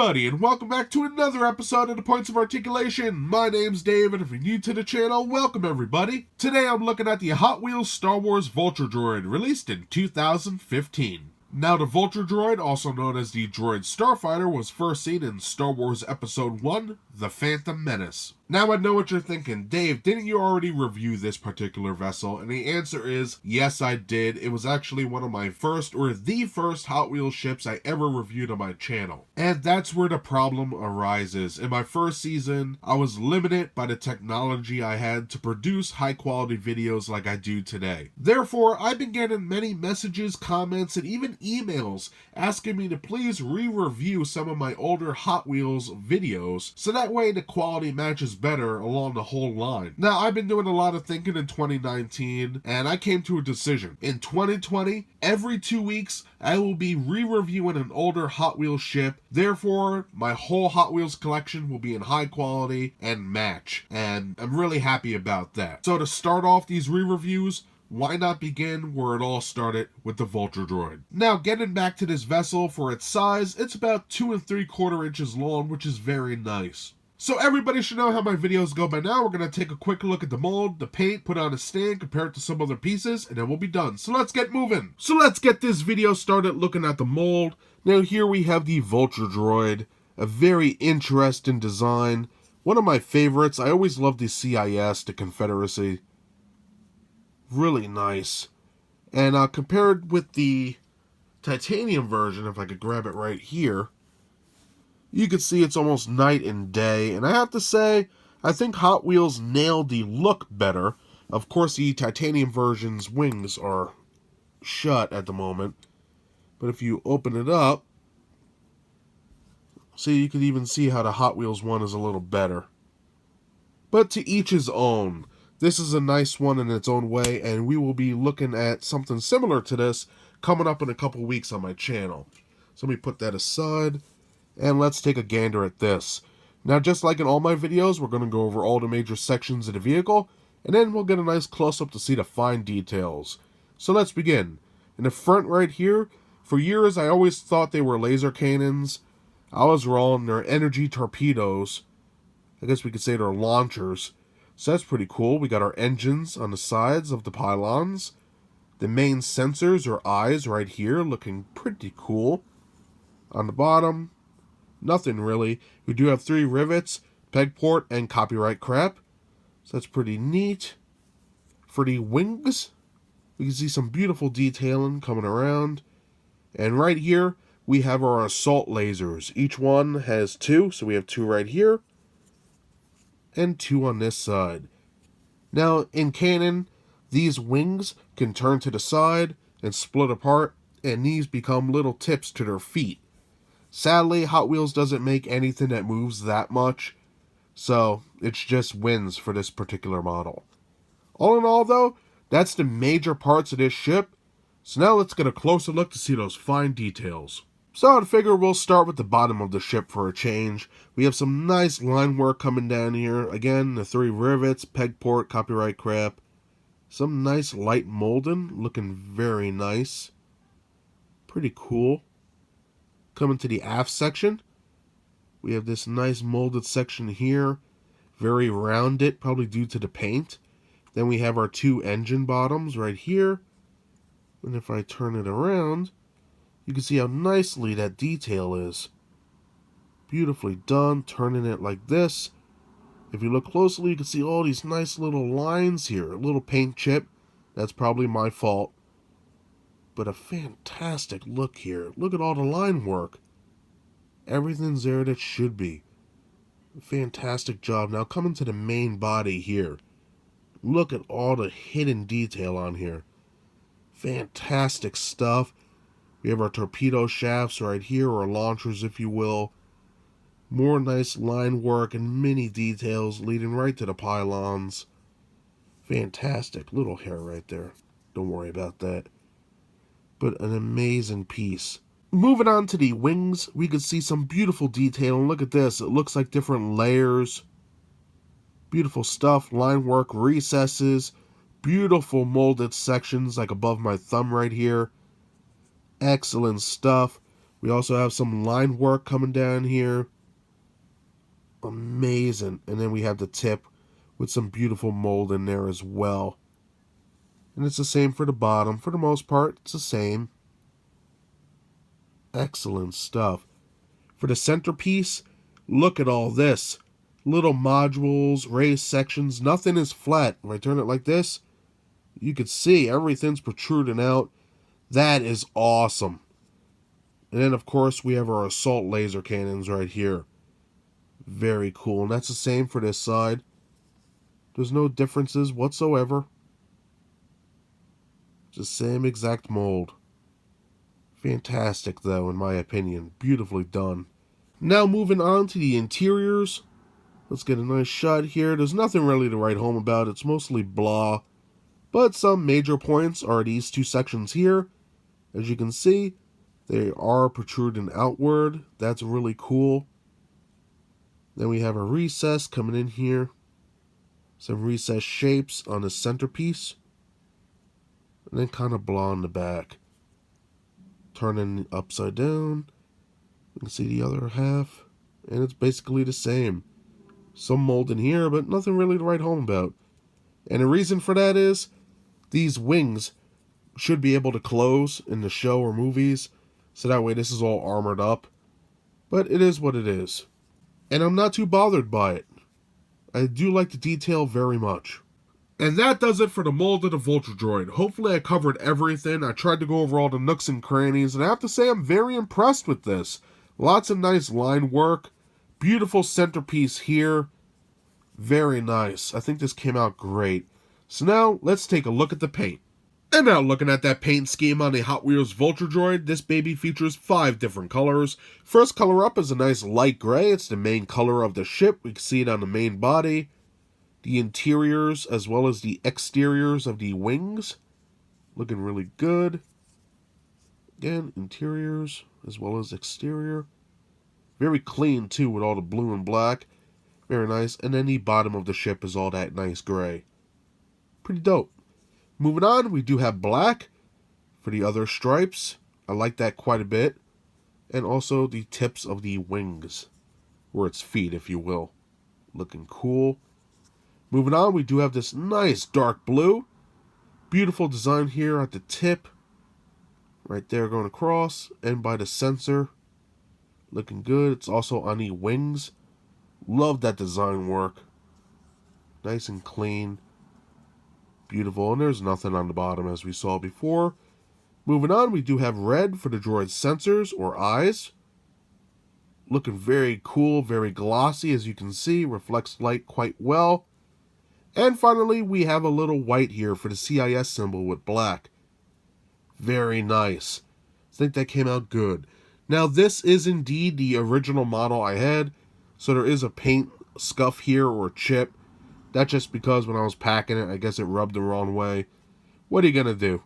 everybody, and welcome back to another episode of the Points of Articulation. My name's Dave, and if you're new to the channel, welcome everybody. Today I'm looking at the Hot Wheels Star Wars Vulture Droid, released in 2015. Now, the Vulture Droid, also known as the Droid Starfighter, was first seen in Star Wars Episode 1, The Phantom Menace. Now I know what you're thinking, Dave, didn't you already review this particular vessel? And the answer is, yes I did. It was actually one of my first, or the first Hot Wheels ships I ever reviewed on my channel. And that's where the problem arises. In my first season, I was limited by the technology I had to produce high quality videos like I do today. Therefore, I've been getting many messages, comments, and even emails asking me to please re-review some of my older Hot Wheels videos so that way the quality matches better along the whole line. Now, I've been doing a lot of thinking in 2019, and I came to a decision. In 2020, every 2 weeks, I will be re-reviewing an older Hot Wheels ship. Therefore, my whole Hot Wheels collection will be in high quality and match, and I'm really happy about that. So to start off these re-reviews, why not begin where it all started with the Vulture Droid? Now, getting back to this vessel, for its size, it's about 2 3/4 inches long, which is very nice. So everybody should know how my videos go by now. We're going to take a quick look at the mold, the paint, put on a stand, compare it to some other pieces, and then we'll be done. So let's get moving. So let's get this video started looking at the mold. Now here we have the Vulture Droid, a very interesting design. One of my favorites. I always loved the CIS, the Confederacy. Really nice. And compared with the titanium version, if I could grab it right here, you can see it's almost night and day. And I have to say, I think Hot Wheels nailed the look better. Of course, the titanium version's wings are shut at the moment. But if you open it up, see, you can even see how the Hot Wheels one is a little better. But to each his own. This is a nice one in its own way, and we will be looking at something similar to this coming up in a couple weeks on my channel. So let me put that aside. And let's take a gander at this. Now, just like in all my videos, we're going to go over all the major sections of the vehicle, and then we'll get a nice close-up to see the fine details. So let's begin. In the front right here, for years I always thought they were laser cannons. I was wrong, they're energy torpedoes. I guess we could say they're launchers. So that's pretty cool. We got our engines on the sides of the pylons. The main sensors or eyes right here, looking pretty cool. On the bottom, nothing really. We do have 3 rivets, peg port, and copyright crap. So that's pretty neat. For the wings, we can see some beautiful detailing coming around. And right here, we have our assault lasers. Each one has 2, so we have 2 right here. And 2 on this side. Now, in canon, these wings can turn to the side and split apart, and these become little tips to their feet. Sadly, Hot Wheels doesn't make anything that moves that much, so it's just wins for this particular model. All in all, though, that's the major parts of this ship. So now let's get a closer look to see those fine details. So I figure we'll start with the bottom of the ship for a change. We have some nice line work coming down here. Again, the 3 rivets, peg port, copyright crap. Some nice light molding, looking very nice. Pretty cool. Coming to the aft section, we have this nice molded section here. Very rounded, probably due to the paint. Then we have our 2 engine bottoms right here. And if I turn it around, you can see how nicely that detail is. Beautifully done, turning it like this. If you look closely, you can see all these nice little lines here. A little paint chip. That's probably my fault. But a fantastic look here. Look at all the line work. Everything's there that should be. Fantastic job. Now coming to the main body here. Look at all the hidden detail on here. Fantastic stuff. We have our torpedo shafts right here, or launchers if you will. More nice line work and mini details leading right to the pylons. Fantastic. Little hair right there. Don't worry about that. But an amazing piece. Moving on to the wings, we can see some beautiful detail. And look at this. It looks like different layers. Beautiful stuff. Line work, recesses. Beautiful molded sections like above my thumb right here. Excellent stuff. We also have some line work coming down here. Amazing. And then we have the tip with some beautiful mold in there as well. And it's the same for the bottom. For the most part, it's the same. Excellent stuff. For the centerpiece, look at all this. Little modules, raised sections, nothing is flat. If I turn it like this, you can see everything's protruding out. That is awesome. And then, of course, we have our assault laser cannons right here. Very cool. And that's the same for this side. There's no differences whatsoever. It's the same exact mold. Fantastic, though, in my opinion. Beautifully done. Now, moving on to the interiors. Let's get a nice shot here. There's nothing really to write home about. It's mostly blah. But some major points are these two sections here. As you can see, they are protruding outward. That's really cool. Then we have a recess coming in here. Some recessed shapes on the centerpiece. And then kind of blah on the back. Turning upside down. You can see the other half. And it's basically the same. Some mold in here, but nothing really to write home about. And the reason for that is, these wings should be able to close in the show or movies. So that way this is all armored up. But it is what it is. And I'm not too bothered by it. I do like the detail very much. And that does it for the mold of the Vulture Droid. Hopefully I covered everything. I tried to go over all the nooks and crannies. And I have to say I'm very impressed with this. Lots of nice line work. Beautiful centerpiece here. Very nice. I think this came out great. So now let's take a look at the paint. And now looking at that paint scheme on the Hot Wheels Vulture Droid, this baby features 5 different colors. First color up is a nice light gray. It's the main color of the ship. We can see it on the main body. The interiors as well as the exteriors of the wings. Looking really good. Again, interiors as well as exterior. Very clean too with all the blue and black. Very nice. And then the bottom of the ship is all that nice gray. Pretty dope. Moving on, we do have black for the other stripes. I like that quite a bit. And also the tips of the wings. Or its feet, if you will. Looking cool. Moving on, we do have this nice dark blue. Beautiful design here at the tip. Right there going across. And by the sensor. Looking good. It's also on the wings. Love that design work. Nice and clean. Beautiful. And there's nothing on the bottom as we saw before. Moving on, we do have red for the droid's sensors or eyes. Looking very cool, very glossy as you can see. Reflects light quite well. And finally, we have a little white here for the CIS symbol with black. Very nice. I think that came out good. Now, this is indeed the original model I had. So there is a paint scuff here or chip. That's just because when I was packing it, I guess it rubbed the wrong way. What are you going to do?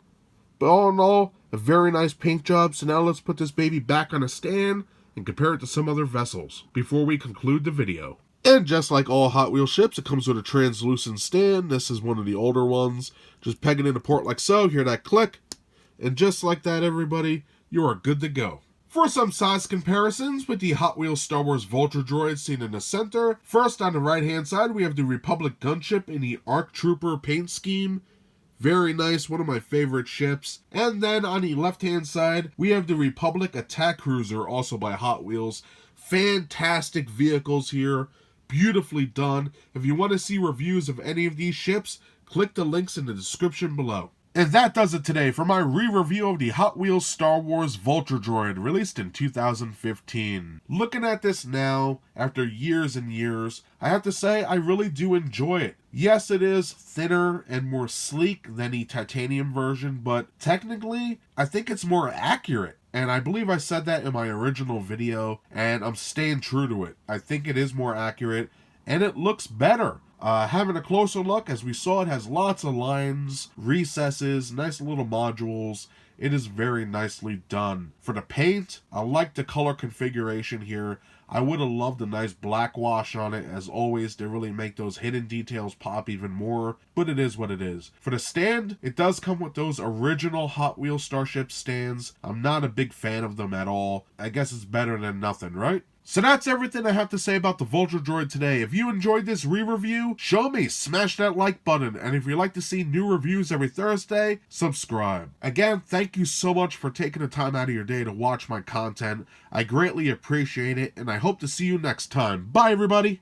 But all in all, a very nice paint job. So now let's put this baby back on a stand and compare it to some other vessels before we conclude the video. And just like all Hot Wheels ships, it comes with a translucent stand. This is one of the older ones. Just peg it into port like so. Hear that click. And just like that, everybody, you are good to go. For some size comparisons with the Hot Wheels Star Wars Vulture Droid seen in the center, first on the right hand side we have the Republic gunship in the ARC Trooper paint scheme. Very nice, one of my favorite ships. And then on the left hand side we have the Republic Attack Cruiser, also by Hot Wheels. Fantastic vehicles here, beautifully done. If you want to see reviews of any of these ships, click the links in the description below. And that does it today for my re-review of the Hot Wheels Star Wars Vulture Droid, released in 2015. Looking at this now, after years and years, I have to say I really do enjoy it. Yes, it is thinner and more sleek than the titanium version, but technically, I think it's more accurate. And I believe I said that in my original video, and I'm staying true to it. I think it is more accurate, and it looks better. Having a closer look, as we saw, it has lots of lines, recesses, nice little modules. It is very nicely done. For the paint, I like the color configuration here. I would have loved a nice black wash on it, as always, to really make those hidden details pop even more, but it is what it is. For the stand, it does come with those original Hot Wheels Starship stands. I'm not a big fan of them at all. I guess it's better than nothing, right? So that's everything I have to say about the Vulture Droid today. If you enjoyed this re-review, show me, smash that like button, and if you'd like to see new reviews every Thursday, subscribe. Again, thank you so much for taking the time out of your day to watch my content. I greatly appreciate it, and I hope to see you next time. Bye, everybody!